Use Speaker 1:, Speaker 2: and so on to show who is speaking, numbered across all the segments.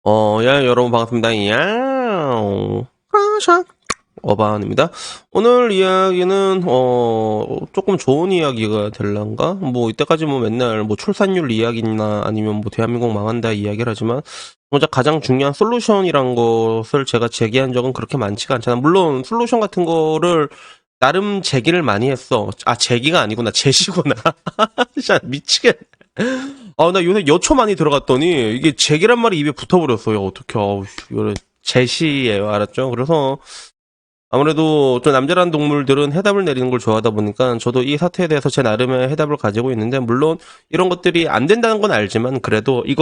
Speaker 1: 야, 여러분 반갑습니다. 야옹. 크라샥. 어반입니다. 오늘 이야기는, 조금 좋은 이야기가 될란가? 뭐, 이때까지 뭐 맨날 뭐 출산율 이야기나 아니면 뭐 대한민국 망한다 이야기를 하지만, 정작 가장 중요한 솔루션이란 것을 제가 제기한 적은 그렇게 많지가 않잖아. 물론, 솔루션 같은 거를 나름 제기를 많이 했어. 아, 제기가 아니구나. 제시구나. 진짜 미치겠네. 나 요새 여초 많이 들어갔더니 이게 제기란 말이 입에 붙어버렸어요. 어떻게, 이거 제시예요. 알았죠? 그래서 아무래도 좀 남자란 동물들은 해답을 내리는 걸 좋아하다 보니까 저도 이 사태에 대해서 제 나름의 해답을 가지고 있는데, 물론 이런 것들이 안 된다는 건 알지만 그래도 이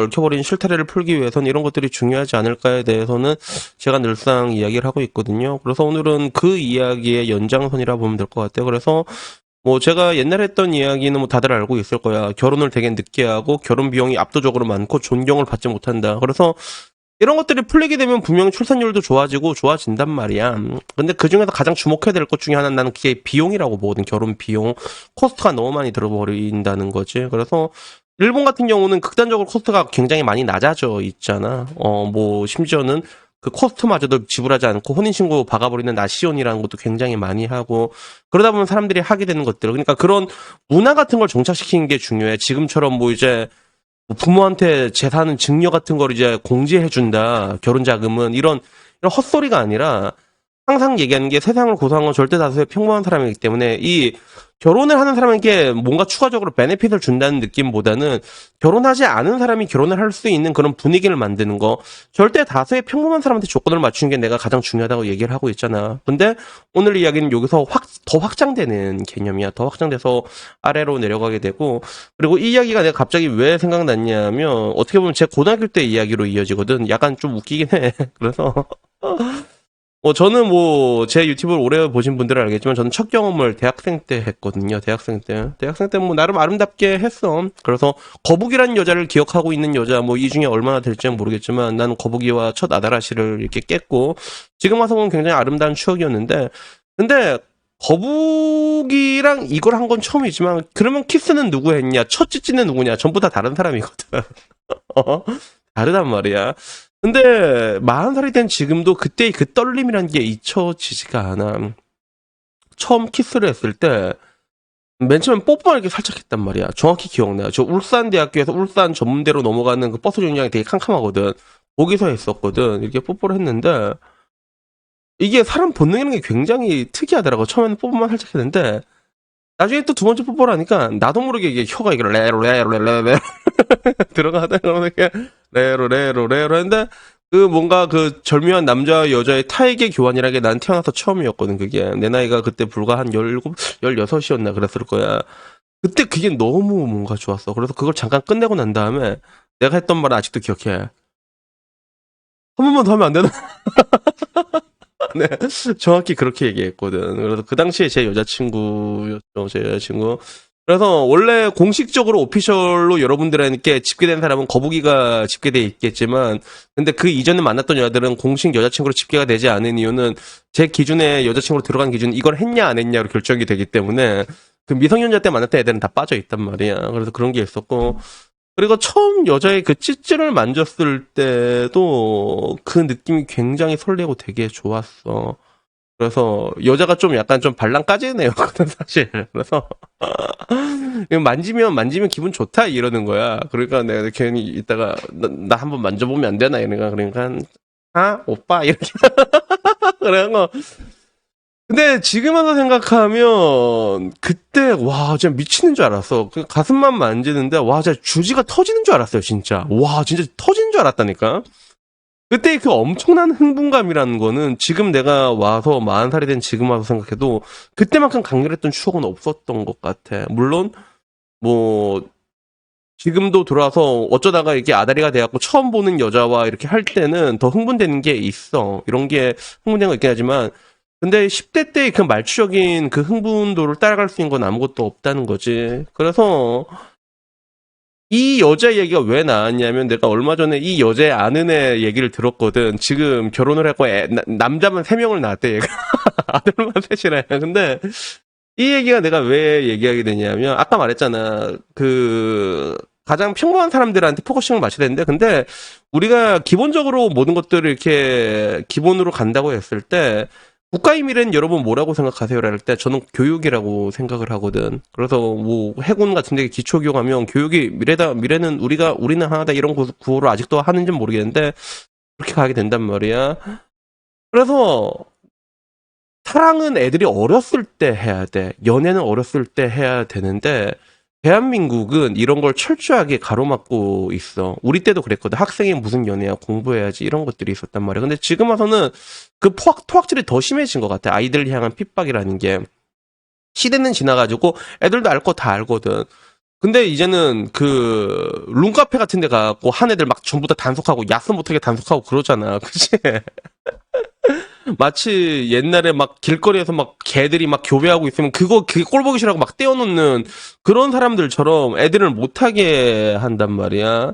Speaker 1: 얽혀버린 실타래를 풀기 위해선 이런 것들이 중요하지 않을까에 대해서는 제가 늘상 이야기를 하고 있거든요. 그래서 오늘은 그 이야기의 연장선이라 보면 될 것 같아요. 그래서 뭐 제가 옛날에 했던 이야기는 뭐 다들 알고 있을 거야. 결혼을 되게 늦게 하고 결혼 비용이 압도적으로 많고 존경을 받지 못한다. 그래서 이런 것들이 풀리게 되면 분명히 출산율도 좋아지고 좋아진단 말이야. 근데 그 중에서 가장 주목해야 될 것 중에 하나는 나는 그게 비용이라고 보거든. 결혼 비용. 코스트가 너무 많이 들어버린다는 거지. 그래서 일본 같은 경우는 극단적으로 코스트가 굉장히 많이 낮아져 있잖아. 뭐 심지어는 그 코스트마저도 지불하지 않고 혼인신고 박아버리는 나시온이라는 것도 굉장히 많이 하고, 그러다 보면 사람들이 하게 되는 것들. 그러니까 그런 문화 같은 걸 정착시키는 게 중요해. 지금처럼 뭐 이제 부모한테 재산 증여 같은 걸 이제 공제해준다. 결혼 자금은 이런 헛소리가 아니라, 항상 얘기하는 게 세상을 고소한 건 절대 다수의 평범한 사람이기 때문에 이 결혼을 하는 사람에게 뭔가 추가적으로 베네핏을 준다는 느낌보다는 결혼하지 않은 사람이 결혼을 할 수 있는 그런 분위기를 만드는 거, 절대 다수의 평범한 사람한테 조건을 맞추는 게 내가 가장 중요하다고 얘기를 하고 있잖아. 근데 오늘 이야기는 여기서 더 확장되는 개념이야. 더 확장돼서 아래로 내려가게 되고, 그리고 이 이야기가 내가 갑자기 왜 생각났냐면 어떻게 보면 제 고등학교 때 이야기로 이어지거든. 약간 좀 웃기긴 해. 그래서 저는 뭐, 제 유튜브를 오래 보신 분들은 알겠지만, 저는 첫 경험을 대학생 때 했거든요. 대학생 때. 대학생 때 뭐, 나름 아름답게 했어. 그래서, 거북이란 여자를 기억하고 있는 여자, 뭐, 이 중에 얼마나 될지는 모르겠지만, 나는 거북이와 첫 아다라시를 이렇게 깼고, 지금 와서 보면 굉장히 아름다운 추억이었는데, 근데, 거북이랑 이걸 한 건 처음이지만, 그러면 키스는 누구 했냐? 첫 찌찌는 누구냐? 전부 다 다른 사람이거든. 어? 다르단 말이야. 근데 40살이 된 지금도 그때의 그 떨림이란 게 잊혀지지가 않아. 처음 키스를 했을 때 맨 처음엔 뽀뽀를 이렇게 살짝 했단 말이야. 정확히 기억나요. 저 울산대학교에서 울산 전문대로 넘어가는 그 버스 정류장이 되게 캄캄하거든. 거기서 했었거든. 이렇게 뽀뽀를 했는데 이게 사람 본능이라는 게 굉장히 특이하더라고. 처음에는 뽀뽀만 살짝 했는데 나중에 또 두 번째 뽀뽀를 하니까 나도 모르게 이게 혀가 이게 레로 레로 레로 레로 들어가다 그러니까 레로 레로 레로 했는데, 그 뭔가 그 절묘한 남자와 여자의 타액의 교환이라는 게 난 태어나서 처음이었거든. 그게 내 나이가 그때 불과 한 17, 16이었나 그랬을 거야. 그때 그게 너무 뭔가 좋았어. 그래서 그걸 잠깐 끝내고 난 다음에 내가 했던 말은 아직도 기억해. 한 번만 더 하면 안 되나? 네, 정확히 그렇게 얘기했거든. 그래서 그 당시에 제 여자친구였죠, 제 여자친구. 그래서 원래 공식적으로 오피셜로 여러분들에게 집계된 사람은 거북이가 집계돼 있겠지만, 근데 그 이전에 만났던 여자들은 공식 여자친구로 집계가 되지 않은 이유는 제 기준에 여자친구로 들어간 기준 이걸 했냐 안 했냐로 결정이 되기 때문에, 그 미성년자 때 만났던 애들은 다 빠져 있단 말이야. 그래서 그런 게 있었고, 그리고 처음 여자의 그 찌찌를 만졌을 때도 그 느낌이 굉장히 설레고 되게 좋았어. 그래서 여자가 좀 약간 좀 발랑까지는 애였거든 사실. 그래서 만지면 기분 좋다 이러는 거야. 그러니까 내가 괜히 이따가 나 한번 만져보면 안 되나 이러니까, 그러니까 오빠 이렇게 그런 거. 근데 지금 와서 생각하면 그때 와 진짜 미치는 줄 알았어. 그 가슴만 만지는데 와 진짜 주지가 터지는 줄 알았어요 진짜. 와 진짜 터지는 줄 알았다니까. 그때 그 엄청난 흥분감이라는 거는 지금 내가 와서 40살이 된 지금 와서 생각해도 그때만큼 강렬했던 추억은 없었던 것 같아. 물론 뭐 지금도 돌아와서 어쩌다가 이렇게 아다리가 돼갖고 처음 보는 여자와 이렇게 할 때는 더 흥분되는 게 있어. 이런 게 흥분된 거 있긴 하지만, 근데 10대 때 그 말추적인 그 흥분도를 따라갈 수 있는 건 아무것도 없다는 거지. 그래서 이 여자 얘기가 왜 나왔냐면, 내가 얼마 전에 이 여자의 아는 애 얘기를 들었거든. 지금 결혼을 했고 남자만 3명을 낳았대 얘가. 아들만 셋이래. 근데 이 얘기가 내가 왜 얘기하게 되냐면, 아까 말했잖아. 그 가장 평범한 사람들한테 포커싱을 맞춰야 되는데, 근데 우리가 기본적으로 모든 것들을 이렇게 기본으로 간다고 했을 때, 국가의 미래는 여러분 뭐라고 생각하세요? 랄 때 저는 교육이라고 생각을 하거든. 그래서 뭐 해군 같은 데 기초교육하면 교육이 미래다, 미래는 우리는 하나다 이런 구호를 아직도 하는지 는 모르겠는데, 그렇게 가게 된단 말이야. 그래서 사랑은 애들이 어렸을 때 해야 돼. 연애는 어렸을 때 해야 되는데, 대한민국은 이런 걸 철저하게 가로막고 있어. 우리 때도 그랬거든. 학생이 무슨 연애야, 공부해야지, 이런 것들이 있었단 말이야. 근데 지금 와서는 그 토학질이 더 심해진 것 같아. 아이들 향한 핍박이라는 게. 시대는 지나가지고 애들도 알 거 다 알거든. 근데 이제는 그 룸카페 같은 데 가고 한 애들 막 전부 다 단속하고 야스 못하게 단속하고 그러잖아. 그치? 마치 옛날에 막 길거리에서 막 개들이 막 교배하고 있으면 그게 꼴보기 싫어하고 막 떼어놓는 그런 사람들처럼 애들을 못하게 한단 말이야.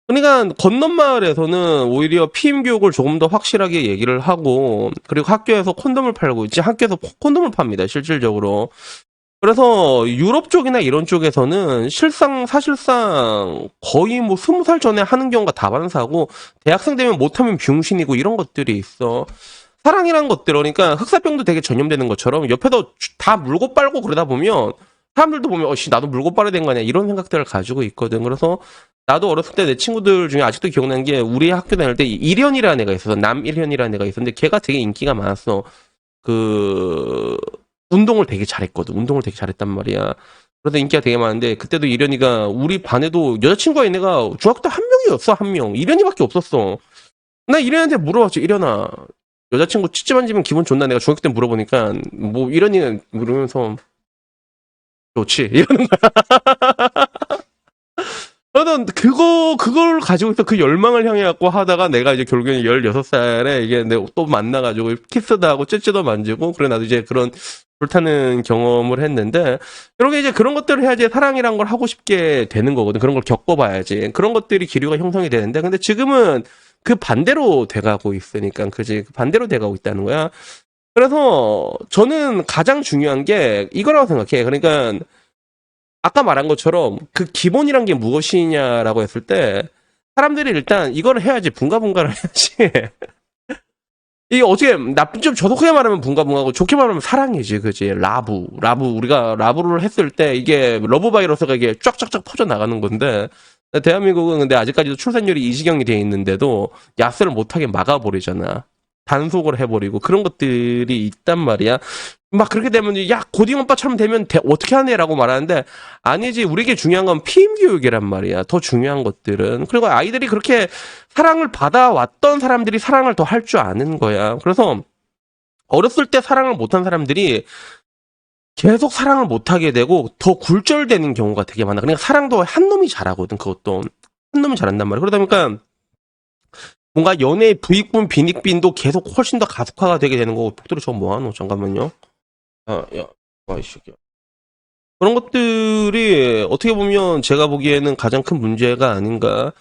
Speaker 1: 그러니까 건넌마을에서는 오히려 피임 교육을 조금 더 확실하게 얘기를 하고, 그리고 학교에서 콘돔을 팔고 있지. 학교에서 콘돔을 팝니다, 실질적으로. 그래서 유럽 쪽이나 이런 쪽에서는 사실상 거의 뭐 20살 전에 하는 경우가 다반사고, 대학생 되면 못하면 병신이고 이런 것들이 있어. 사랑이란 것들, 그러니까 흑사병도 되게 전염되는 것처럼 옆에서 다 물고 빨고 그러다 보면 사람들도 보면 나도 물고 빨아야 되는 거 아니야, 이런 생각들을 가지고 있거든. 그래서 나도 어렸을 때 내 친구들 중에 아직도 기억나는 게, 우리 학교 다닐 때 일현이라는 애가 있었어. 남일현이라는 애가 있었는데 걔가 되게 인기가 많았어. 그 운동을 되게 잘했거든. 운동을 되게 잘했단 말이야. 그래서 인기가 되게 많은데, 그때도 일현이가 우리 반에도 여자친구가 있는 애가 중학교 때 한 명이었어. 한 명. 일현이밖에 없었어. 나 일현이한테 물어봤지. 일현아, 여자친구 치즈 만지면 기분 좋나? 내가 중학교 때 물어보니까 뭐 일현이는 물으면서 좋지 이러는 거야. 나는 그걸 가지고 있어. 그 열망을 향해 갖고 하다가 내가 이제 결국엔 16살에 이게 내가 또 만나가지고 키스도 하고 찌찌도 만지고, 그래 나도 이제 그런 불타는 경험을 했는데, 결국에 이제 그런 것들을 해야지 사랑이란 걸 하고 싶게 되는 거거든. 그런 걸 겪어봐야지. 그런 것들이 기류가 형성이 되는데, 근데 지금은 그 반대로 돼가고 있으니까, 그지? 그 반대로 돼가고 있다는 거야. 그래서 저는 가장 중요한 게 이거라고 생각해. 그러니까 아까 말한 것처럼 그 기본이란 게 무엇이냐라고 했을 때, 사람들이 일단 이걸 해야지, 분가분가를 해야지. 이게 어떻게 나쁜 좀 저속하게 말하면 분가분가고 좋게 말하면 사랑이지, 그지? 라브 우리가 라브를 했을 때 이게 러브 바이러스가 이게 쫙쫙쫙 퍼져 나가는 건데, 대한민국은 근데 아직까지도 출산율이 이 지경이 돼 있는데도 야스를 못하게 막아버리잖아. 단속을 해버리고 그런 것들이 있단 말이야. 막 그렇게 되면 야 고딩 오빠처럼 되면 어떻게 하네라고 말하는데, 아니지. 우리에게 중요한 건 피임 교육이란 말이야. 더 중요한 것들은. 그리고 아이들이 그렇게 사랑을 받아왔던 사람들이 사랑을 더 할 줄 아는 거야. 그래서 어렸을 때 사랑을 못한 사람들이 계속 사랑을 못하게 되고 더 굴절되는 경우가 되게 많아. 그러니까 사랑도 한 놈이 잘하거든. 그것도 한 놈이 잘한단 말이야. 그러다 보니까 뭔가 연애의 부익분 빈익빈도 계속 훨씬 더 가속화가 되게 되는 거고. 복도로 저거 뭐하노? 잠깐만요. 아, 야, 와, 이 새끼야. 그런 것들이 어떻게 보면 제가 보기에는 가장 큰 문제가 아닌가.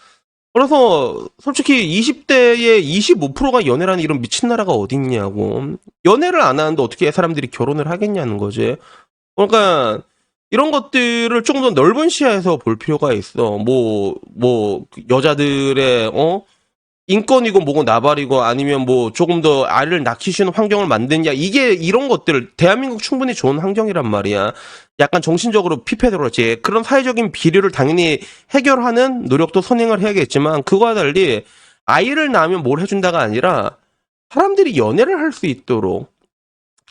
Speaker 1: 그래서 솔직히 20대의 25%가 연애라는 이런 미친 나라가 어딨냐고. 연애를 안 하는데 어떻게 사람들이 결혼을 하겠냐는 거지. 그러니까 이런 것들을 조금 더 넓은 시야에서 볼 필요가 있어. 여자들의 인권이고 뭐고 나발이고, 아니면 뭐 조금 더 아이를 낳기 쉬운 환경을 만드냐, 이게 이런 것들을 대한민국 충분히 좋은 환경이란 말이야. 약간 정신적으로 피폐해서 그렇지. 그런 사회적인 비리를 당연히 해결하는 노력도 선행을 해야겠지만, 그거와 달리 아이를 낳으면 뭘 해준다가 아니라 사람들이 연애를 할 수 있도록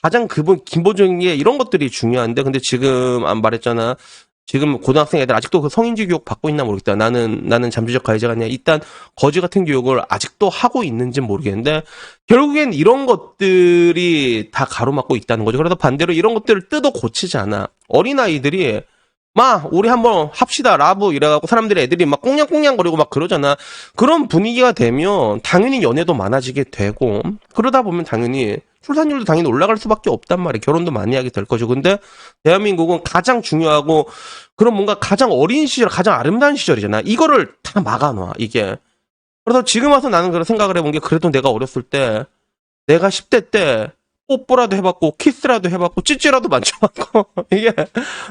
Speaker 1: 가장 기본적인 게 이런 것들이 중요한데, 근데 지금 안 말했잖아. 지금 고등학생 애들 아직도 그 성인지 교육 받고 있나 모르겠다. 나는 잠재적 가해자가 아니라 일단 거지 같은 교육을 아직도 하고 있는지 모르겠는데, 결국엔 이런 것들이 다 가로막고 있다는 거죠. 그래서 반대로 이런 것들을 뜯어 고치잖아. 어린아이들이 우리 한번 합시다 라브 이래갖고 사람들이 애들이 막 꽁냥꽁냥거리고 막 그러잖아. 그런 분위기가 되면 당연히 연애도 많아지게 되고, 그러다 보면 당연히 출산율도 당연히 올라갈 수밖에 없단 말이야. 결혼도 많이 하게 될 거죠. 근데 대한민국은 가장 중요하고 그런 뭔가 가장 어린 시절, 가장 아름다운 시절이잖아. 이거를 다 막아놔, 이게. 그래서 지금 와서 나는 그런 생각을 해본 게, 그래도 내가 어렸을 때, 내가 10대 때 뽀뽀라도 해봤고 키스라도 해봤고 찌찌라도 만져봤고 이게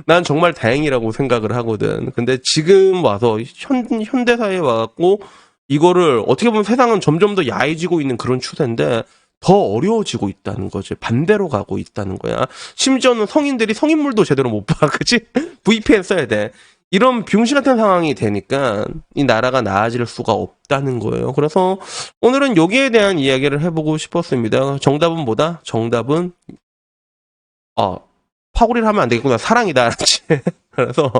Speaker 1: 난 정말 다행이라고 생각을 하거든. 근데 지금 와서 현대사회에 와갖고 이거를 어떻게 보면 세상은 점점 더 야해지고 있는 그런 추세인데 더 어려워지고 있다는 거지. 반대로 가고 있다는 거야. 심지어는 성인들이 성인물도 제대로 못 봐. 그치? VPN 써야 돼. 이런 병신 같은 상황이 되니까 이 나라가 나아질 수가 없다는 거예요. 그래서 오늘은 여기에 대한 이야기를 해보고 싶었습니다. 정답은 뭐다? 정답은 파고리를 하면 안 되겠구나. 사랑이다. 알았지? 그래서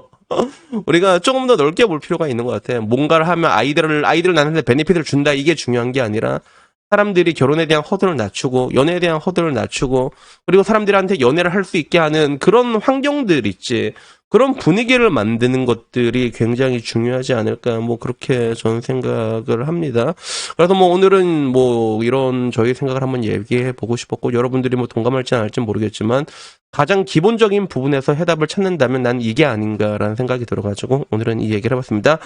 Speaker 1: 우리가 조금 더 넓게 볼 필요가 있는 것 같아. 뭔가를 하면 아이들을 낳는데 베네핏을 준다. 이게 중요한 게 아니라 사람들이 결혼에 대한 허들을 낮추고 연애에 대한 허들을 낮추고 그리고 사람들한테 연애를 할 수 있게 하는 그런 환경들 있지. 그런 분위기를 만드는 것들이 굉장히 중요하지 않을까, 뭐, 그렇게 저는 생각을 합니다. 그래서 뭐, 오늘은 뭐, 이런 저희 생각을 한번 얘기해 보고 싶었고, 여러분들이 뭐, 동감할지 안 할지 모르겠지만, 가장 기본적인 부분에서 해답을 찾는다면 난 이게 아닌가라는 생각이 들어가지고, 오늘은 이 얘기를 해봤습니다.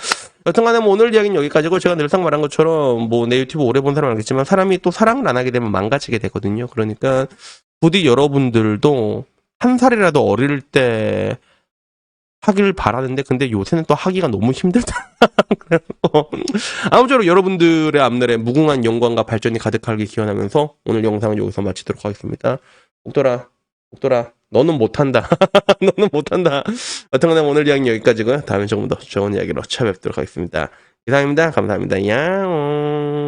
Speaker 1: 여튼간에 뭐, 오늘 이야기는 여기까지고, 제가 늘상 말한 것처럼, 뭐, 내 유튜브 오래 본 사람은 알겠지만, 사람이 또 사랑을 안 하게 되면 망가지게 되거든요. 그러니까, 부디 여러분들도 한 살이라도 어릴 때, 하길 바라는데 근데 요새는 또 하기가 너무 힘들다. 아무쪼록 여러분들의 앞날에 무궁한 영광과 발전이 가득하길 기원하면서 오늘 영상은 여기서 마치도록 하겠습니다. 옥돌아, 너는 못한다. 너는 못한다. 여튼간에 오늘 이야기 여기까지고요. 다음에 조금 더 좋은 이야기로 찾아뵙도록 하겠습니다. 이상입니다. 감사합니다. 야옹.